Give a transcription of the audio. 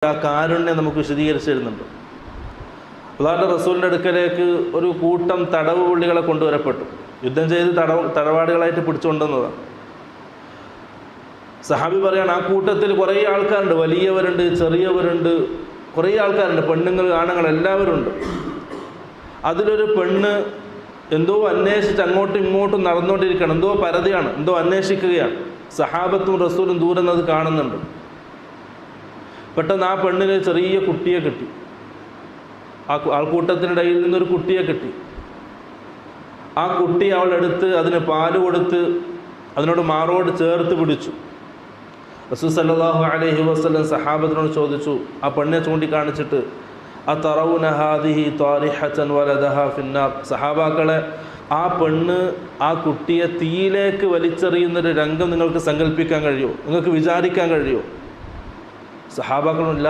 ആ കാരുണ്യം നമുക്ക് വിശദീകരിച്ചു തരുന്നുണ്ട്. അല്ലാഹുവിൻ്റെ റസൂലിൻ്റെ അടുക്കലേക്ക് ഒരു കൂട്ടം തടവ് പുള്ളികളെ കൊണ്ടുവരപ്പെട്ടു. യുദ്ധം ചെയ്ത് തടവാടികളായിട്ട് പിടിച്ചുകൊണ്ടുവന്നതാണ്. സഹാബി പറയാണ്, ആ കൂട്ടത്തിൽ കുറേ ആൾക്കാരുണ്ട്, വലിയവരുണ്ട്, ചെറിയവരുണ്ട്, കുറേ ആൾക്കാരുണ്ട്, പെണ്ണുങ്ങൾ, ആണുങ്ങൾ എല്ലാവരും ഉണ്ട്. അതിലൊരു പെണ്ണ് എന്തോ അന്വേഷിച്ച് അങ്ങോട്ടും ഇങ്ങോട്ടും നടന്നുകൊണ്ടിരിക്കുകയാണ്. എന്തോ പരതിയാണ്, എന്തോ അന്വേഷിക്കുകയാണ്. സഹാബത്തും റസൂലും ദൂരെ നിന്ന് അത് കാണുന്നുണ്ട്. പെട്ടെന്ന് ആ പെണ്ണിന് ചെറിയ കുട്ടിയെ കിട്ടി. ആൾക്കൂട്ടത്തിനിടയിൽ നിന്നൊരു കുട്ടിയെ കിട്ടി. ആ കുട്ടി അവളെടുത്ത് അതിന് പാല് കൊടുത്ത് അതിനോട് മാറോട് ചേർത്ത് പിടിച്ചു. റസൂൽ സല്ലല്ലാഹു അലൈഹി വസല്ലം സഹാബത്തിനോട് ചോദിച്ചു, ആ പെണ്ണിനെ ചൂണ്ടിക്കാണിച്ചിട്ട്, അതറൗന ഹാദിഹി ത്വാരിഹതൻ വലദഹാ ഫിന്നാർ, സഹാബാക്കളെ, ആ പെണ്ണ് ആ കുട്ടിയെ തീയിലേക്ക് വലിച്ചെറിയുന്നൊരു രംഗം നിങ്ങൾക്ക് സങ്കല്പിക്കാൻ കഴിയുമോ? നിങ്ങൾക്ക് വിചാരിക്കാൻ കഴിയുമോ? സഹാബാക്കളുമില്ല